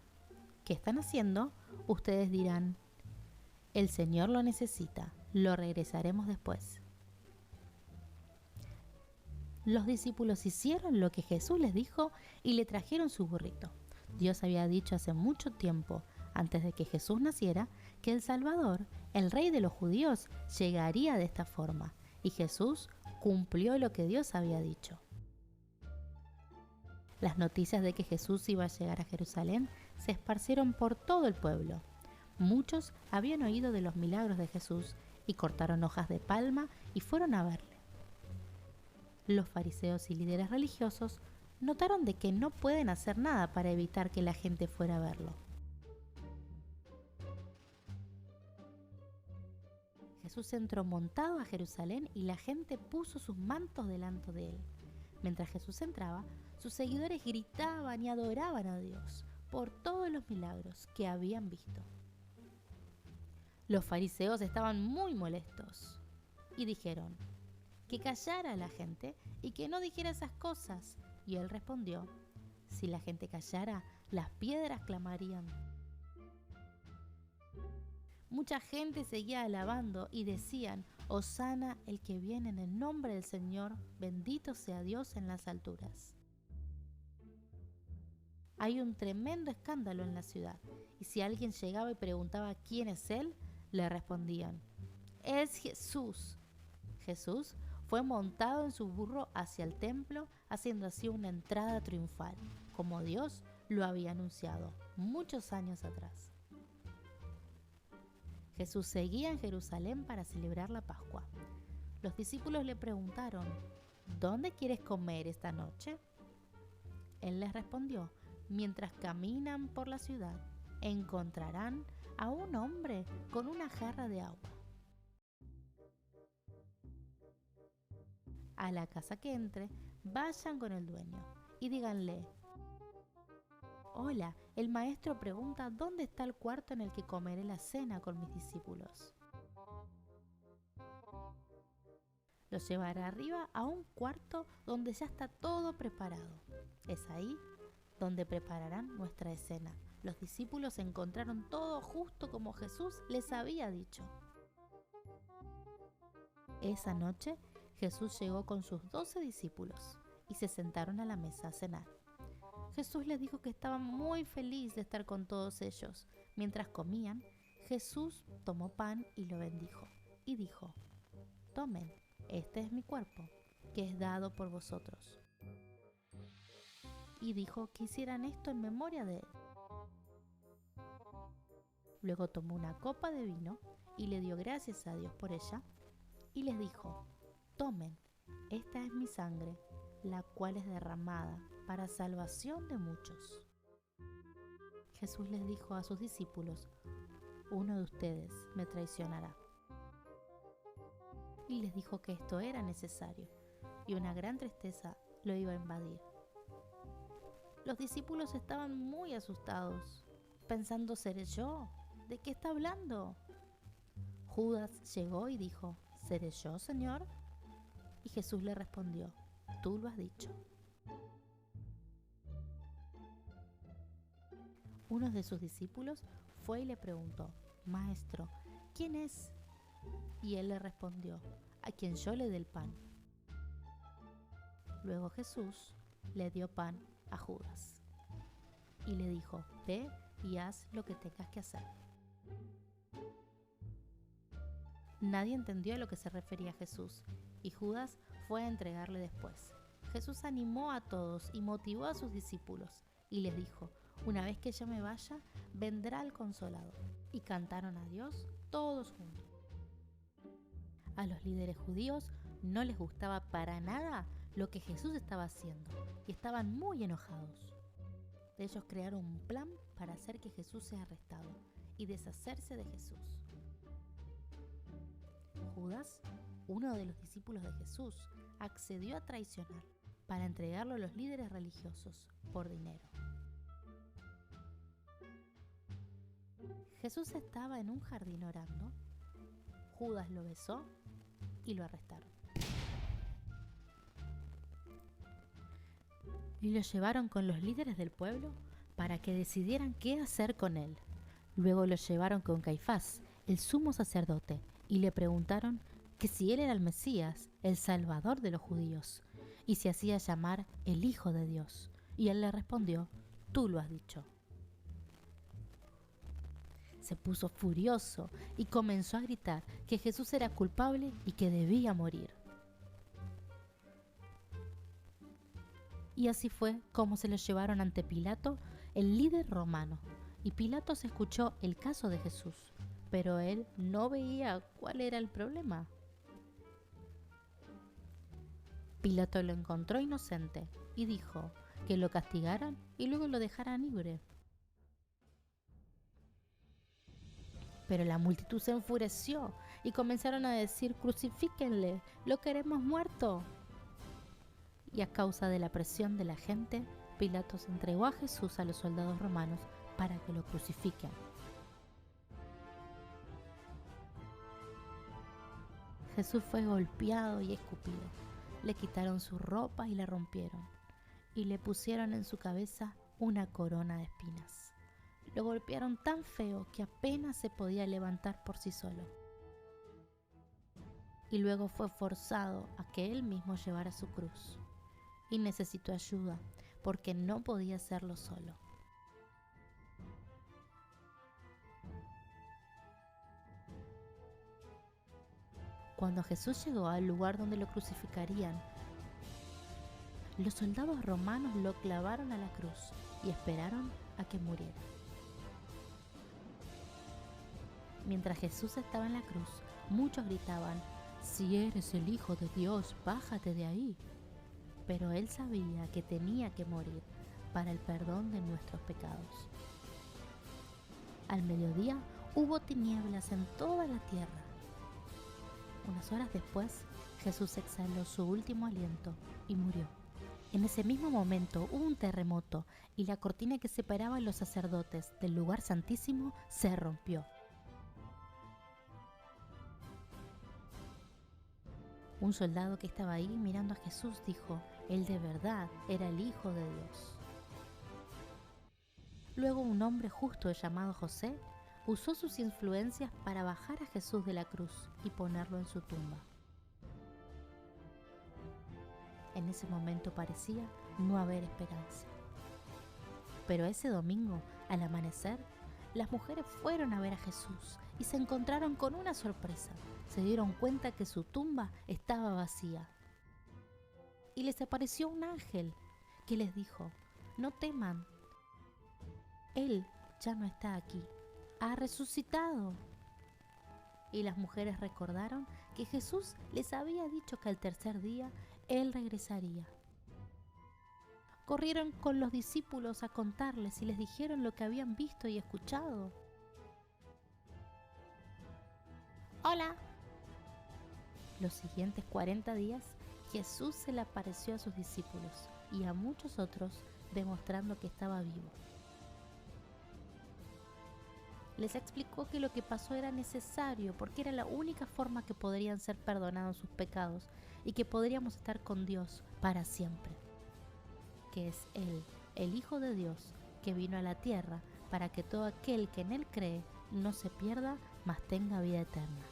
¿qué están haciendo? Ustedes dirán, el Señor lo necesita, lo regresaremos después. Los discípulos hicieron lo que Jesús les dijo y le trajeron su burrito. Dios había dicho hace mucho tiempo, antes de que Jesús naciera, que el Salvador, el Rey de los judíos, llegaría de esta forma. Y Jesús cumplió lo que Dios había dicho. Las noticias de que Jesús iba a llegar a Jerusalén se esparcieron por todo el pueblo. Muchos habían oído de los milagros de Jesús y cortaron hojas de palma y fueron a verle. Los fariseos y líderes religiosos notaron de que no pueden hacer nada para evitar que la gente fuera a verlo. Jesús entró montado a Jerusalén y la gente puso sus mantos delante de él. Mientras Jesús entraba, sus seguidores gritaban y adoraban a Dios por todos los milagros que habían visto. Los fariseos estaban muy molestos y dijeron que callara a la gente y que no dijera esas cosas. Y él respondió, si la gente callara, las piedras clamarían. Mucha gente seguía alabando y decían, Hosana el que viene en el nombre del Señor, bendito sea Dios en las alturas. Hay un tremendo escándalo en la ciudad, y si alguien llegaba y preguntaba quién es él, le respondían, es Jesús. Jesús fue montado en su burro hacia el templo, haciendo así una entrada triunfal, como Dios lo había anunciado muchos años atrás. Jesús seguía en Jerusalén para celebrar la Pascua. Los discípulos le preguntaron, ¿dónde quieres comer esta noche? Él les respondió, mientras caminan por la ciudad, encontrarán a un hombre con una jarra de agua. A la casa que entre, vayan con el dueño y díganle, hola, el maestro pregunta dónde está el cuarto en el que comeré la cena con mis discípulos. Los llevará arriba a un cuarto donde ya está todo preparado. Es ahí donde prepararán nuestra escena. Los discípulos encontraron todo justo como Jesús les había dicho. Esa noche, Jesús llegó con sus 12 discípulos y se sentaron a la mesa a cenar. Jesús les dijo que estaba muy feliz de estar con todos ellos. Mientras comían, Jesús tomó pan y lo bendijo y dijo: «Tomen, este es mi cuerpo, que es dado por vosotros». Y dijo que hicieran esto en memoria de él. Luego tomó una copa de vino y le dio gracias a Dios por ella y les dijo: «Tomen, esta es mi sangre, la cual es derramada para salvación de muchos». Jesús les dijo a sus discípulos: «Uno de ustedes me traicionará». Y les dijo que esto era necesario y una gran tristeza lo iba a invadir. Los discípulos estaban muy asustados, pensando: ¿seré yo? ¿De qué está hablando? Judas llegó y dijo: ¿seré yo, Señor? Y Jesús le respondió: tú lo has dicho. Uno de sus discípulos fue y le preguntó: Maestro, ¿quién es? Y él le respondió: a quien yo le dé el pan. Luego Jesús le dio pan a Judas y le dijo: ve y haz lo que tengas que hacer. Nadie entendió a lo que se refería Jesús y Judas fue a entregarle después. Jesús animó a todos y motivó a sus discípulos y les dijo: una vez que yo me vaya, vendrá el Consolador. Y cantaron a Dios todos juntos. A los líderes judíos no les gustaba para nada lo que Jesús estaba haciendo y estaban muy enojados. Ellos crearon un plan para hacer que Jesús sea arrestado y deshacerse de Jesús. Judas, uno de los discípulos de Jesús, accedió a traicionar para entregarlo a los líderes religiosos por dinero. Jesús estaba en un jardín orando. Judas lo besó y lo arrestaron. Y lo llevaron con los líderes del pueblo para que decidieran qué hacer con él. Luego lo llevaron con Caifás, el sumo sacerdote, y le preguntaron que si él era el Mesías, el Salvador de los judíos, y se hacía llamar el Hijo de Dios. Y él le respondió: tú lo has dicho. Se puso furioso y comenzó a gritar que Jesús era culpable y que debía morir. Y así fue como se lo llevaron ante Pilato, el líder romano. Y Pilato se escuchó el caso de Jesús, pero él no veía cuál era el problema. Pilato lo encontró inocente y dijo que lo castigaran y luego lo dejaran libre. Pero la multitud se enfureció y comenzaron a decir: crucifíquenle, lo queremos muerto. Y a causa de la presión de la gente, Pilato entregó a Jesús a los soldados romanos para que lo crucifiquen. Jesús fue golpeado y escupido. Le quitaron su ropa y la rompieron, y le pusieron en su cabeza una corona de espinas. Lo golpearon tan feo que apenas se podía levantar por sí solo. Y luego fue forzado a que él mismo llevara su cruz. Y necesitó ayuda porque no podía hacerlo solo. Cuando Jesús llegó al lugar donde lo crucificarían, los soldados romanos lo clavaron a la cruz y esperaron a que muriera. Mientras Jesús estaba en la cruz, muchos gritaban: si eres el Hijo de Dios, bájate de ahí. Pero él sabía que tenía que morir para el perdón de nuestros pecados. Al mediodía hubo tinieblas en toda la tierra. Unas horas después, Jesús exhaló su último aliento y murió. En ese mismo momento hubo un terremoto y la cortina que separaba a los sacerdotes del lugar santísimo se rompió. Un soldado que estaba ahí mirando a Jesús dijo: él de verdad era el Hijo de Dios. Luego un hombre justo llamado José usó sus influencias para bajar a Jesús de la cruz y ponerlo en su tumba. En ese momento parecía no haber esperanza. Pero ese domingo, al amanecer, las mujeres fueron a ver a Jesús y se encontraron con una sorpresa. Se dieron cuenta que su tumba estaba vacía. Y les apareció un ángel que les dijo: no teman, Él ya no está aquí, ha resucitado. Y las mujeres recordaron que Jesús les había dicho que al tercer día Él regresaría. Corrieron con los discípulos a contarles y les dijeron lo que habían visto y escuchado. ¡Hola! Los siguientes 40 días, Jesús se le apareció a sus discípulos y a muchos otros, demostrando que estaba vivo. Les explicó que lo que pasó era necesario porque era la única forma que podrían ser perdonados sus pecados y que podríamos estar con Dios para siempre. Que es Él, el Hijo de Dios, que vino a la tierra para que todo aquel que en Él cree no se pierda, mas tenga vida eterna.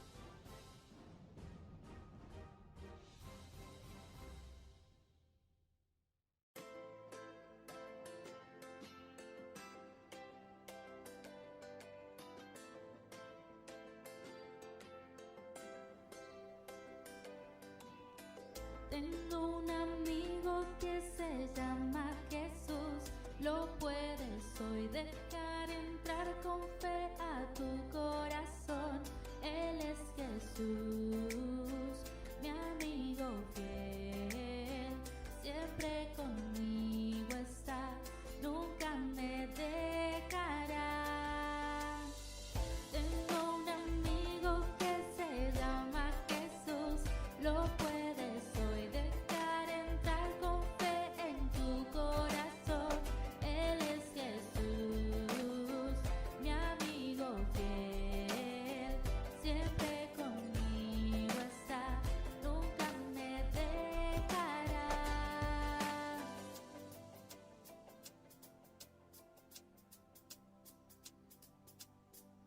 Tengo un amigo que se llama Jesús, lo puedes hoy dejar entrar con fe a tu corazón. Él es Jesús, mi amigo fiel, siempre conmigo está, nunca me dejará. Tengo un amigo que se llama Jesús, lo puedes hoy dejar entrar con fe en tu corazón. Él es Jesús, mi amigo fiel, siempre conmigo está, nunca me dejará.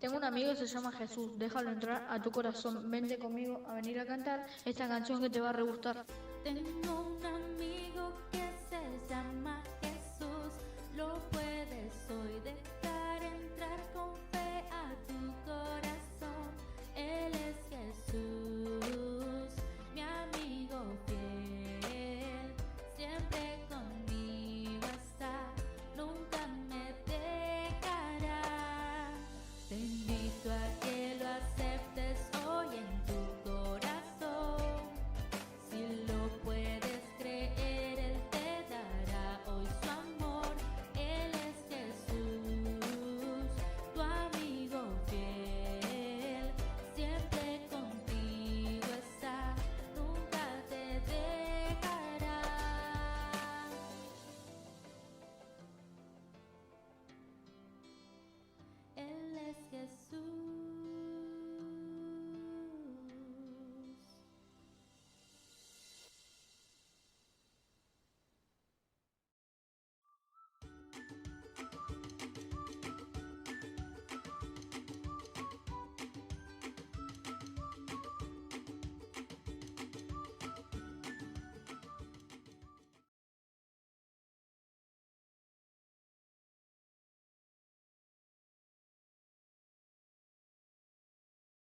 Tengo un amigo que se llama Jesús, déjalo entrar a tu corazón, vente conmigo a venir a cantar esta canción que te va a re gustar. Tengo un